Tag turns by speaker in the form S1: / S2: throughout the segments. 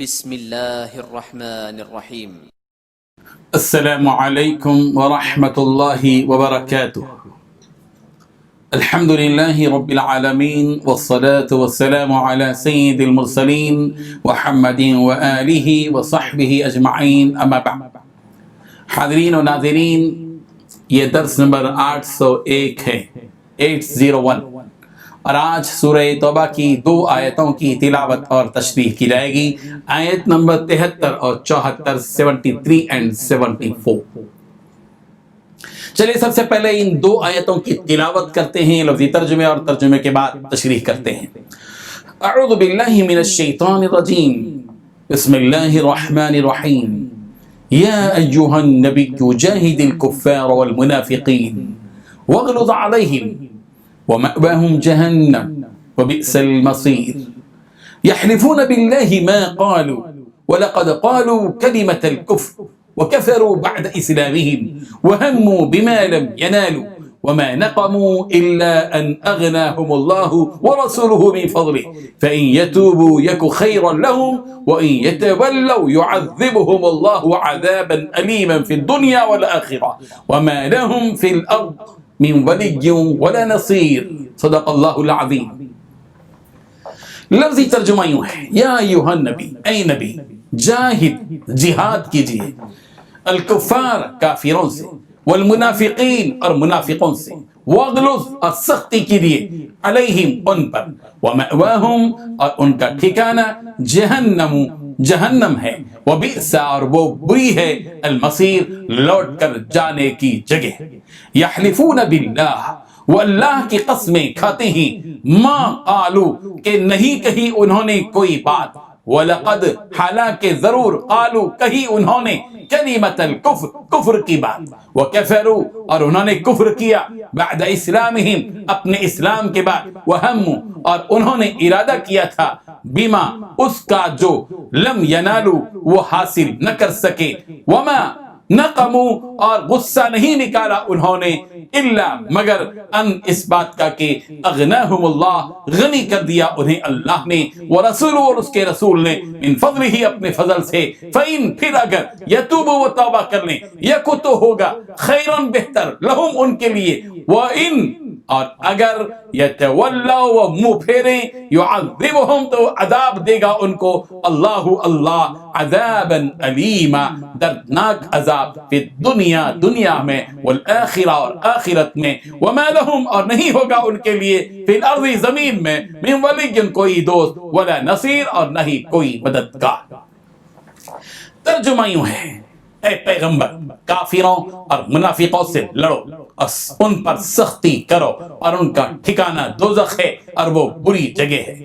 S1: بسم اللہ الرحمن الرحیم۔
S2: السلام علیکم ورحمۃ اللہ وبرکاتہ۔ الحمد للہ رب العالمین والصلاة والسلام علی سید المرسلین محمد وآلہ وصحبہ اجمعین، اما بعد۔ حاضرین و ناظرین، یہ درس نمبر 801 ہے، 801، اور آج سورہ توبہ کی 2 آیتوں کی تلاوت اور تشریح کی جائے گی، آیت نمبر 73 اور 74، 73 and 74۔ چلیے سب سے پہلے ان 2 آیتوں کی تلاوت کرتے ہیں، لفظی ترجمے اور ترجمے کے بعد تشریح کرتے ہیں۔ اعوذ باللہ من الشیطان الرجیم، بسم اللہ الرحمن الرحیم۔ یا ایہا النبی جاہد الکفار والمنافقین واغلظ علیہم ومأواهم جهنم وبئس المصير يحلفون بالله ما قالوا ولقد قالوا كلمة الكفر وكفروا بعد إسلامهم وهموا بما لم ينالوا وما نقموا إلا أن أغناهم الله ورسوله من فضله فإن يتوبوا يك خيرا لهم وإن يتولوا يعذبهم الله عذابا أليما في الدنيا والآخرة وما لهم في الأرض من ولی ولا نصیر، صدق اللہ العظیم۔ لفظی ترجمہ یوں ہے، یا ایھا النبی، اے نبی، جاہد، جہاد کیجئے، الکفار، کافروں سے، والمنافقین، اور منافقوں سے، واغلظ، اور سختی کیجئے، علیہم، ان پر، ومأواہم، اور ان کا ٹھکانہ، جہنم ہے، وبئس، اور وہ بری ہے، المصیر، لوٹ کر جانے کی جگہ۔ یحلفون باللہ، وہ اللہ کی قسمیں کھاتے ہیں، ما قالو، کہ نہیں کہی انہوں نے کوئی بات، وَلَقَدْ، حالانکہ ضرور، قالو، کہی انہوں نے، کلمۃ الکفر، کفر کی بات، وَكَفَرُوا، اور انہوں نے کفر کیا، بعد اسلامہم، اپنے اسلام کے بعد، وَهَمُّوا، اور انہوں نے ارادہ کیا تھا، بما، اس کا جو، لم ینالو، وہ حاصل نہ کر سکے، وما، نقموا، اور غصہ نہیں نکالا انہوں نے، الا، مگر، ان، اس بات کا کہ، اغناہم اللہ، غنی کر دیا انہیں اللہ نے، ورسول، اور اس کے رسول نے، من فضلہ، اپنے فضل سے، فإن، پھر اگر، یتوبوا، وہ توبہ کر لیں، یکو، تو ہوگا، خیرن، بہتر، لہم، ان کے لیے، وإن، اور اگر، یتولوا، وہ منہ پھیریں، یعذبہم، تو عذاب دے گا ان کو، اللہ عذابا علیما، دردناک عذاب، فی الدنیا، دنیا میں، والآخرہ، اور آخرت میں، وما لہم، اور نہیں ہوگا ان کے لیے، فی الارض، زمین میں، من ولی، کوئی دوست، ولا نصیر، اور نہ ہی کوئی مددگار۔ ترجمہ یوں ہے، اے پیغمبر، کافروں اور منافقوں سے لڑو، اور ان پر سختی کرو، اور ان کا ٹھکانہ دوزخ ہے، اور وہ بری جگہ ہے۔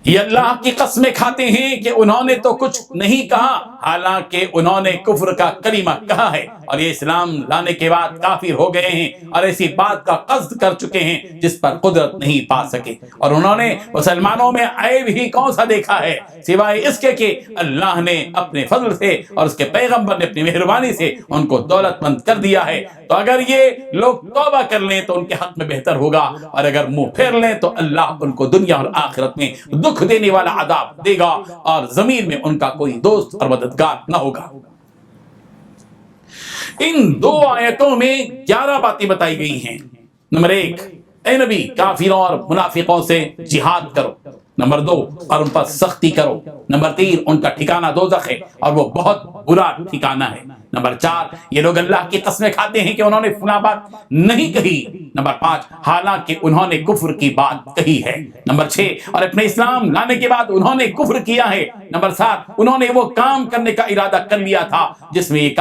S2: یہ اللہ کی قسمیں کھاتے ہیں کہ انہوں نے تو کچھ نہیں کہا، حالانکہ انہوں نے کفر کا کلمہ کہا ہے، اور یہ اسلام لانے کے بعد کافر ہو گئے ہیں، اور ایسی بات کا قصد کر چکے ہیں جس پر قدرت نہیں پا سکے، اور انہوں نے مسلمانوں میں عیب ہی کون سا دیکھا ہے سوائے اس کے کہ اللہ نے اپنے فضل سے اور اس کے پیغمبر نے اپنی مہربانی سے ان کو دولت مند کر دیا ہے۔ تو اگر یہ لوگ توبہ کر لیں تو ان کے حق میں بہتر ہوگا، اور اگر منہ پھیر لیں تو اللہ ان کو دنیا اور آخرت میں دکھ دینے والا عذاب دے گا، اور زمین میں ان کا کوئی دوست اور مددگار نہ ہوگا۔ ان 2 آیتوں میں 11 باتیں بتائی گئی ہیں۔ نمبر 1، اے نبی، کافروں اور منافقوں سے جہاد کرو۔ نمبر 2، اور ان پر سختی کرو۔ نمبر 3، ان کا ٹھکانہ دوزخ ہے، اور وہ بہت برا ٹھکانہ ہے۔ نمبر 4، یہ لوگ اللہ کی قسمیں کھاتے ہیں کہ انہوں نے فلاں بات نہیں کہی۔ نمبر 5، حالانکہ انہوں نے کفر کی بات کہی ہے۔ نمبر 6، اور اپنے اسلام لانے کے بعد انہوں نے کفر کیا ہے۔ نمبر 7، انہوں نے وہ کام کرنے کا ارادہ کر لیا تھا جس میں یہ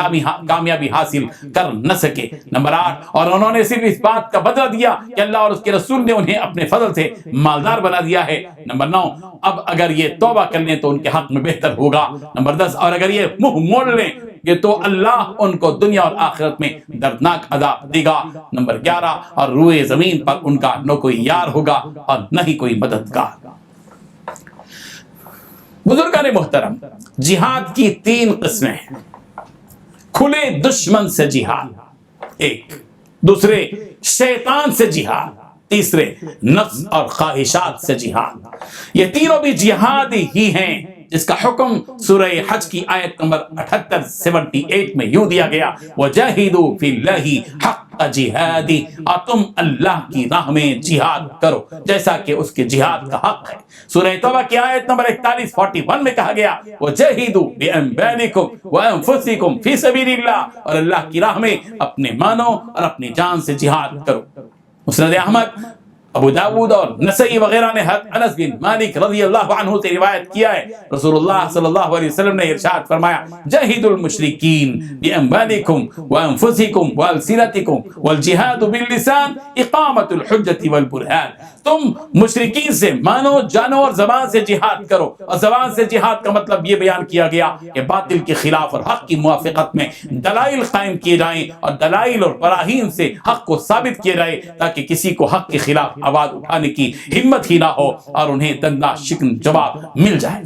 S2: کامیابی حاصل کر نہ سکے۔ نمبر 8، اور انہوں نے صرف اس بات کا بدلہ دیا کہ اللہ اور اس کے رسول نے انہیں اپنے فضل سے مالدار بنا دیا ہے۔ نمبر 9، اب اگر یہ توبہ کر لیں تو ان کے حق میں بہتر ہوگا۔ نمبر 10، اور اگر یہ منہ موڑ لیں کہ تو اللہ ان کو دنیا اور آخرت میں دردناک عذاب دے گا۔ نمبر 11، اور روئے زمین پر ان کا نہ کوئی یار ہوگا اور نہ ہی کوئی مددگار۔ بزرگان محترم، جہاد کی 3 قسمیں ہیں۔ کھلے دشمن سے جہاد ایک، دوسرے شیطان سے جہاد، تیسرے نفس اور خواہشات سے جہاد۔ یہ تینوں بھی جہاد ہی ہیں، جس کا حکم سورہ حج کی آیت نمبر 78 میں یوں دیا گیا وَجَاهِدُوا فِي اللَّهِ حَقَّ جِهَادِ، اور تم اللہ کی راہ میں جہاد کرو جیسا کہ اس کے جہاد کا حق ہے۔ سورہ توبہ کی آیت نمبر 41 میں کہا گیا وَجَاهِدُوا بِأَنْبَالِكُمْ وَأَنفُسِكُمْ فِي سَبِيلِ اللَّهِ، اور اللہ کی راہ میں اپنے مانوں اور اپنی جان سے جہاد کرو۔ مسند احمد، ابو داود اور نسائی وغیرہ نے انس بن مالک رضی اللہ عنہ سے روایت کیا ہے، رسول اللہ صلی اللہ علیہ وسلم نے ارشاد فرمایا جاہدوا المشرکین باموالکم وانفسکم والسنتکم والجہاد باللسان اقامت الحجۃ والبرہان، تم مشرکین سے مانو، جانو اور زبان سے جہاد کرو، اور زبان سے جہاد کا مطلب یہ بیان کیا گیا کہ باطل کے خلاف اور حق کی موافقت میں دلائل قائم کیے جائیں اور دلائل اور براہین سے حق کو ثابت کیا جائے تاکہ کسی کو حق کے خلاف آواز اٹھانے کی ہمت ہی نہ ہو اور انہیں دندہ شکن جواب مل جائے۔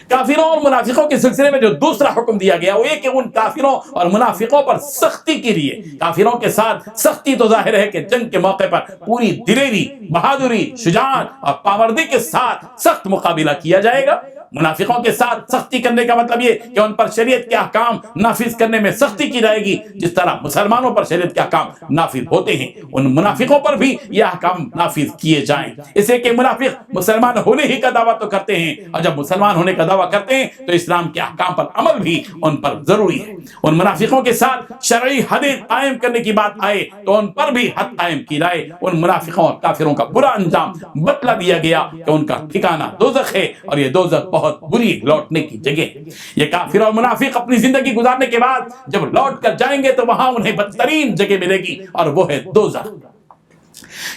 S2: کافروں اور منافقوں کے سلسلے میں جو دوسرا حکم دیا گیا وہ یہ کہ ان کافروں اور منافقوں پر سختی کے لیے، کافروں کے ساتھ سختی تو ظاہر ہے کہ جنگ کے موقع پر پوری دلیری، بہادری، شجاعت اور پامردی کے ساتھ سخت مقابلہ کیا جائے گا۔ منافقوں کے ساتھ سختی کرنے کا مطلب یہ کہ ان پر شریعت کے احکام نافذ کرنے میں سختی کی جائے گی جس طرح مسلمانوں پر شریعت کے احکام نافذ ہوتے ہیں، ان منافقوں پر بھی یہ احکام نافذ کیے جائیں، اسے کہ منافق مسلمان ہونے ہی کا دعویٰ تو کرتے ہیں، اور جب مسلمان ہونے کا دعویٰ کرتے ہیں تو اسلام کے احکام پر عمل بھی ان پر ضروری ہے۔ ان منافقوں کے ساتھ شرعی حدیں قائم کرنے کی بات آئے تو ان پر بھی حد قائم کی جائے۔ ان منافقوں اور کافروں کا برا انجام بتلا دیا گیا کہ ان کا ٹھکانہ دوزخ ہے، اور یہ دوزخ بہت بری لوٹنے کی جگہ ہے۔ یہ کافر اور منافق اپنی زندگی گزارنے کے بعد جب لوٹ کر جائیں گے تو وہاں انہیں بدترین جگہ ملے گی، اور وہ ہے دوزخ۔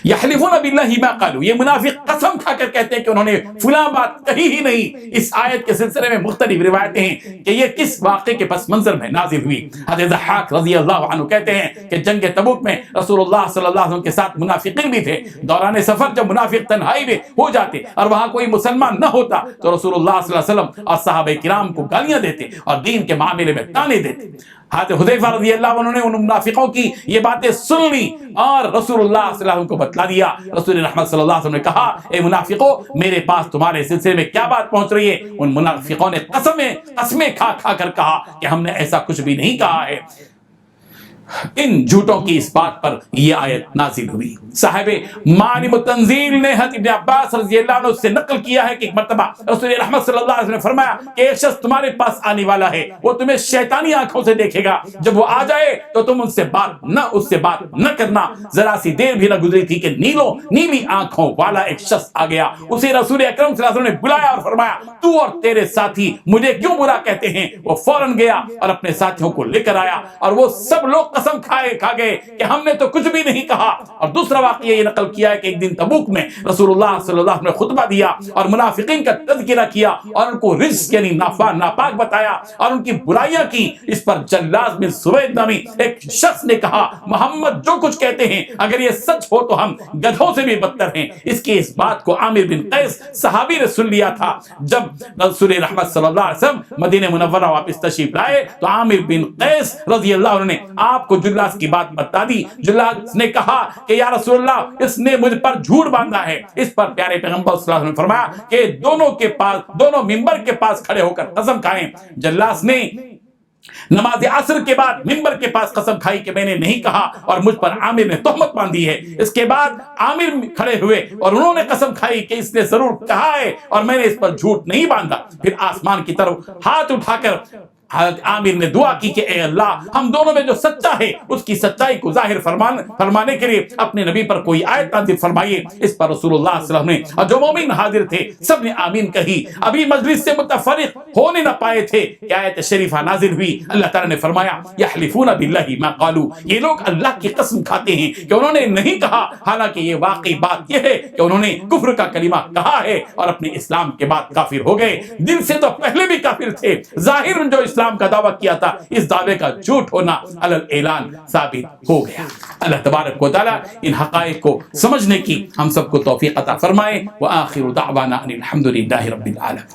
S2: یحلفون باللہ ما قالوا، یہ منافق قسم کھا کر کہتے ہیں کہ انہوں نے فلاں بات کہی ہی نہیں۔ اس آیت کے سلسلے میں مختلف روایتیں ہیں کہ یہ کس واقعے کے پس منظر میں نازل ہوئی۔ حضرت ضحاک رضی اللہ عنہ کہتے ہیں کہ جنگ تبوک میں رسول اللہ صلی اللہ علیہ وسلم کے ساتھ منافقین بھی تھے۔ دوران سفر جب منافق تنہائی میں ہو جاتے اور وہاں کوئی مسلمان نہ ہوتا تو رسول اللہ صلی اللہ علیہ وسلم اور صحابہ کرام کو گالیاں دیتے اور دین کے معاملے میں تانے دیتے۔ حضرت حذیفہ رضی اللہ عنہ نے ان منافقوں کی یہ باتیں سن لی اور رسول اللہ صلی اللہ علیہ وسلم کو بتلا دیا۔ رسول رحمت صلی اللہ علیہ وسلم نے کہا اے منافقوں، میرے پاس تمہارے سلسلے میں کیا بات پہنچ رہی ہے؟ ان منافقوں نے قسمیں کھا کھا کر کہا کہ ہم نے ایسا کچھ بھی نہیں کہا ہے۔ ان جھوٹوں کی اس بات پر یہ آیت نازل ہوئی۔ صاحب معالم التنزیل نے حضرت ابن عباس رضی اللہ عنہ سے نقل کیا ہے کہ ایک مرتبہ رسول رحمت صلی اللہ علیہ وسلم نے فرمایا کہ ایک شخص تمہارے پاس آنے والا ہے، وہ تمہیں شیطانی آنکھوں سے دیکھے گا، جب وہ آ جائے تو تم اس سے بات نہ کرنا۔ ذرا سی دیر بھی نہ گزری تھی کہ نیلی آنکھوں والا ایک شخص آ گیا، اسے رسول اکرم صلی اللہ علیہ وسلم نے بلایا اور فرمایا تو اور تیرے ساتھی مجھے کیوں برا کہتے ہیں؟ وہ فوراً گیا اور اپنے ساتھیوں کو لے کر آیا اور وہ سب لوگ قسم کھا گئے کہ ہم نے تو کچھ بھی نہیں کہا۔ اور دوسرا واقعہ یہ نقل کیا ہے کہ ایک دن تبوک میں رسول اللہ صلی اللہ علیہ وسلم نے خطبہ دیا اور منافقین کا تذکرہ کیا اور ان کو رجس یعنی ناپاک بتایا اور ان کی برائیاں کی۔ اس پر جلاس بن سوید نامی ایک شخص نے کہا محمد جو کچھ کہتے ہیں اگر یہ سچ ہو تو ہم گدھوں سے بھی بدتر ہیں۔ اس بات کو عامر بن قیس صحابی نے سن لیا تھا۔ جب رسول رحمت صلی اللہ علیہ وسلم مدینہ منورہ واپس تشریف لائے تو عامر بن قیس رضی اللہ عنہ نے آپ کو جلاس کی بات بتا دی۔ جلاس نے کہا کہ یا رسول اللہ اس نے مجھ پر جھوٹ باندھا ہے۔ اس پر پیارے پیغمبر صلی اللہ علیہ وسلم نے فرمایا کہ دونوں ممبر کے پاس کھڑے ہو کر قسم کھائیں۔ جلاس نے نماز عصر کے بعد ممبر کے پاس قسم کھائی کہ میں نے نہیں کہا اور مجھ پر عامر نے تہمت باندھی ہے۔ اس کے بعد عامر کھڑے ہوئے اور انہوں نے قسم کھائی کہ اس نے ضرور کہا ہے اور میں نے اس پر جھوٹ نہیں باندھا۔ پھر آسمان کی طرف ہاتھ اٹھا کر حضرت عامر نے دعا کی کہ اے اللہ ہم دونوں میں جو سچا ہے اس کی سچائی کو ظاہر فرمانے کے لیے اپنے نبی پر کوئی آیت نازل فرمائیے۔ اس پر رسول اللہ صلی اللہ علیہ وسلم نے اور جو مومن حاضر تھے سب نے آمین کہی۔ ابھی مجلس سے متفرق ہونے نہ پائے تھے کہ آیت شریفہ نازل ہوئی۔ اللہ تعالیٰ نے فرمایا یحلفون باللہ ما قالوا، یہ لوگ اللہ کی قسم کھاتے ہیں کہ انہوں نے نہیں کہا، حالانکہ یہ واقعی بات یہ ہے کہ انہوں نے کفر کا کلمہ کہا ہے اور اپنے اسلام کے بعد کافر ہو گئے۔ دل سے تو پہلے بھی کافر تھے، ظاہر جو اسلام کا دعویٰ کیا تھا اس دعوے کا جھوٹ ہونا علی الاعلان ثابت ہو گیا۔ اللہ تبارک و تعالی ان حقائق کو سمجھنے کی ہم سب کو توفیق عطا فرمائے۔ وآخر دعوانا ان الحمد للہ رب العالمین۔